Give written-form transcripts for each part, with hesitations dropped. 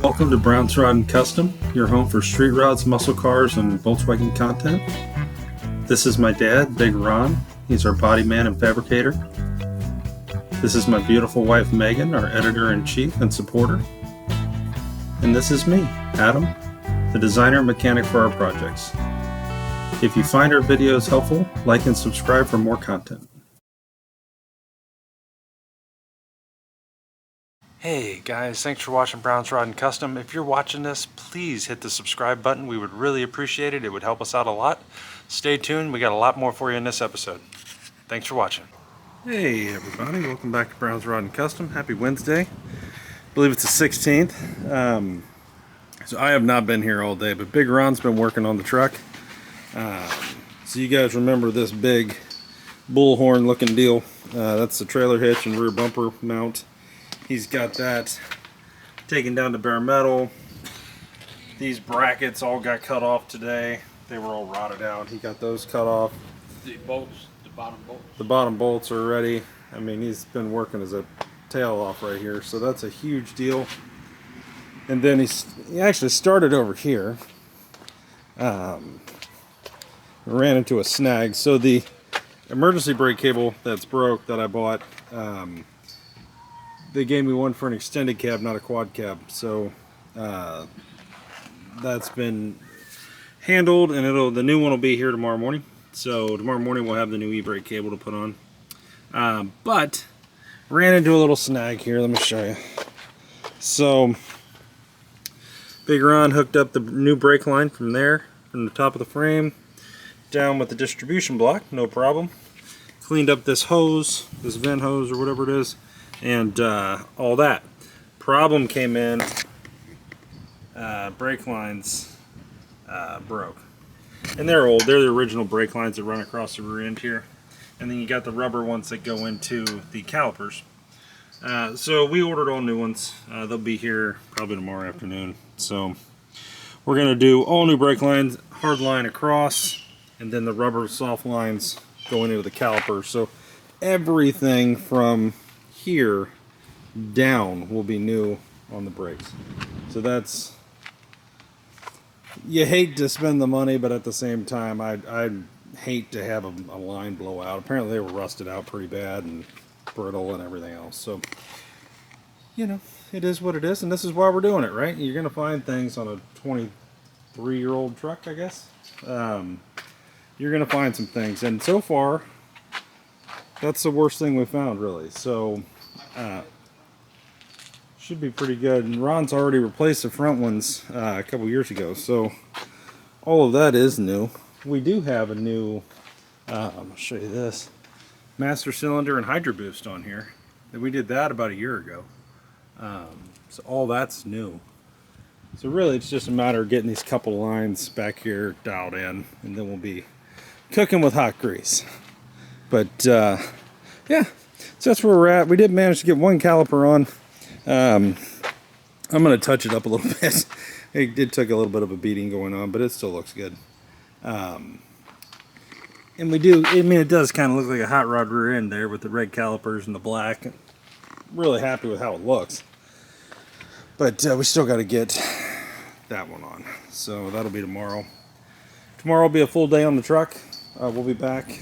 Welcome to Brown's Rod and Custom, your home for street rods, muscle cars, and Volkswagen content. This is my dad, Big Ron. He's our body man and fabricator. This is my beautiful wife, Megan, our editor-in-chief and supporter. And this is me, Adam, the designer and mechanic for our projects. If you find our videos helpful, like and subscribe for more content. Hey guys, thanks for watching Brown's Rod and Custom. If you're watching this, please hit the subscribe button. We would really appreciate it. It would help us out a lot. Stay tuned. We got a lot more for you in this episode. Thanks for watching. Hey everybody, welcome back to Brown's Rod and Custom. Happy Wednesday. I believe it's the 16th. So I have not been here all day, but Big Ron's been working on the truck. So you guys remember this big bullhorn looking deal. That's the trailer hitch and rear bumper mount. He's got that taken down to bare metal. These brackets all got cut off today. They were all rotted out. He got those cut off. The bolts, the bottom bolts. The bottom bolts are ready. I mean, he's been working his tail off right here, so that's a huge deal. And then he actually started over here. Ran into a snag. So the emergency brake cable that's broke that I bought, they gave me one for an extended cab, not a quad cab. So that's been handled, and the new one will be here tomorrow morning. So tomorrow morning we'll have the new e-brake cable to put on. But ran into a little snag here. Let me show you. So Big Ron hooked up the new brake line from there, from the top of the frame, down with the distribution block, no problem. Cleaned up this hose, this vent hose or whatever it is, and all that. Problem came in, brake lines broke. And they're old, they're the original brake lines that run across the rear end here. And then you got the rubber ones that go into the calipers. So we ordered all new ones. They'll be here probably tomorrow afternoon. So we're gonna do all new brake lines, hard line across, and then the rubber soft lines going into the caliper. So everything from here down will be new on the brakes. So that's, you hate to spend the money, but at the same time I'd hate to have a line blow out. Apparently they were rusted out pretty bad and brittle and everything else. So, you know, it is what it is, and this is why we're doing it, right? You're gonna find things on a 23-year-old truck, I guess. You're gonna find some things, and so far that's the worst thing we found, really. So should be pretty good. And Ron's already replaced the front ones a couple years ago, so all of that is new. We do have a new, I'll show you this, master cylinder and hydro boost on here. And we did that about a year ago. So all that's new. So really it's just a matter of getting these couple lines back here dialed in, and then we'll be cooking with hot grease. But yeah, so that's where we're at. We did manage to get one caliper on. I'm going to touch it up a little bit. It did take a little bit of a beating going on, but it still looks good. And we do, I mean, it does kind of look like a hot rod rear end there with the red calipers and the black. Really happy with how it looks. But we still got to get that one on. So that'll be tomorrow. Tomorrow will be a full day on the truck. We'll be back.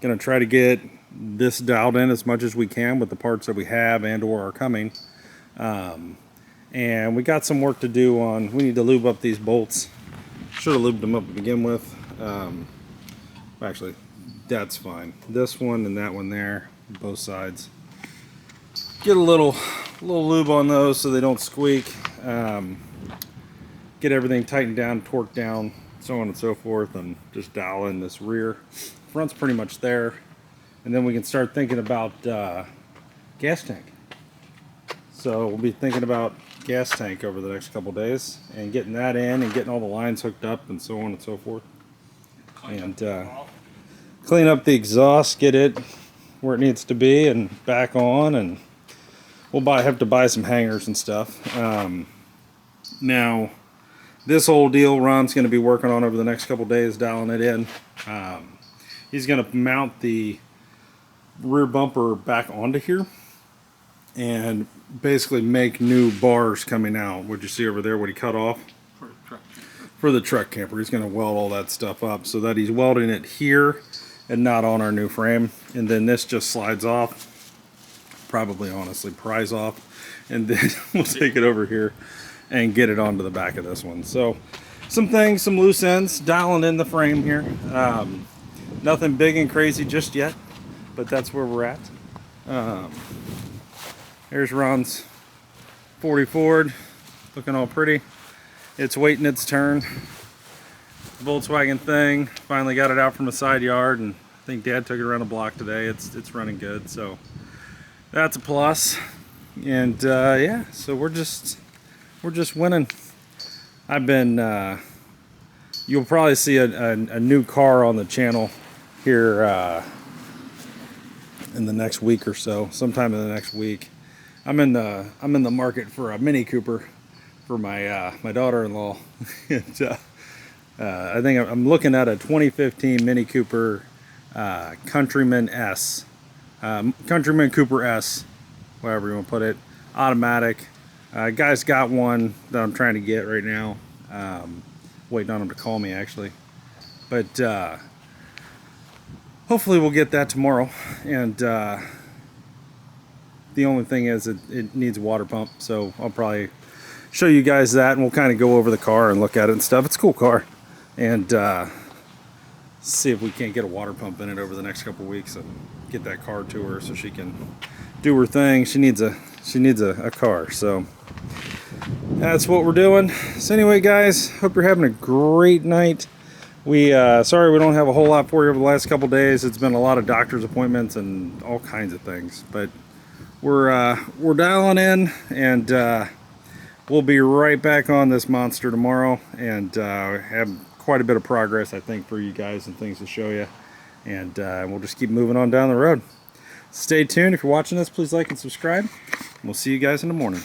Gonna try to get this dialed in as much as we can with the parts that we have and or are coming. And we got some work to do on, we need to lube up these bolts. Should have lubed them up to begin with. Actually, that's fine. This one and that one there, both sides. Get a little lube on those so they don't squeak. Get everything tightened down, torqued down, so on and so forth, and just dial in this rear. Front's pretty much there, and then we can start thinking about gas tank. So we'll be thinking about gas tank over the next couple days and getting that in and getting all the lines hooked up and so on and so forth. And clean up the exhaust, get it where it needs to be and back on, and we'll have to buy some hangers and stuff. Now this whole deal Ron's going to be working on over the next couple days, dialing it in. He's going to mount the rear bumper back onto here, and basically make new bars coming out. What you see over there, what he cut off? For the truck. For the truck camper. He's going to weld all that stuff up so that he's welding it here and not on our new frame. And then this just slides off, probably honestly pries off, and then we'll take it over here and get it onto the back of this one. So some things, some loose ends, dialing in the frame here. Nothing big and crazy just yet, but that's where we're at. Here's Ron's 40 Ford, looking all pretty. It's waiting its turn. Volkswagen thing, finally got it out from the side yard, and I think Dad took it around the block today. It's running good, so that's a plus. And yeah, so we're just winning. I've been you'll probably see a new car on the channel here in the next week or so, sometime in the next week. I'm in the market for a Mini Cooper for my my daughter-in-law. And, I think I'm looking at a 2015 Mini Cooper Countryman S, Countryman Cooper S, whatever you want to put it, automatic. Guy's got one that I'm trying to get right now. Waiting on him to call me actually, but hopefully we'll get that tomorrow. And the only thing is it needs a water pump, so I'll probably show you guys that, and we'll kind of go over the car and look at it and stuff. It's a cool car, and see if we can't get a water pump in it over the next couple weeks and get that car to her so she can do her thing. She needs a car, so that's what we're doing. So anyway, guys, hope you're having a great night. We sorry we don't have a whole lot for you over the last couple days. It's been a lot of doctor's appointments and all kinds of things, but we're dialing in, and we'll be right back on this monster tomorrow, and have quite a bit of progress, I think, for you guys and things to show you. And we'll just keep moving on down the road. Stay tuned. If you're watching this, please like and subscribe. We'll see you guys in the morning.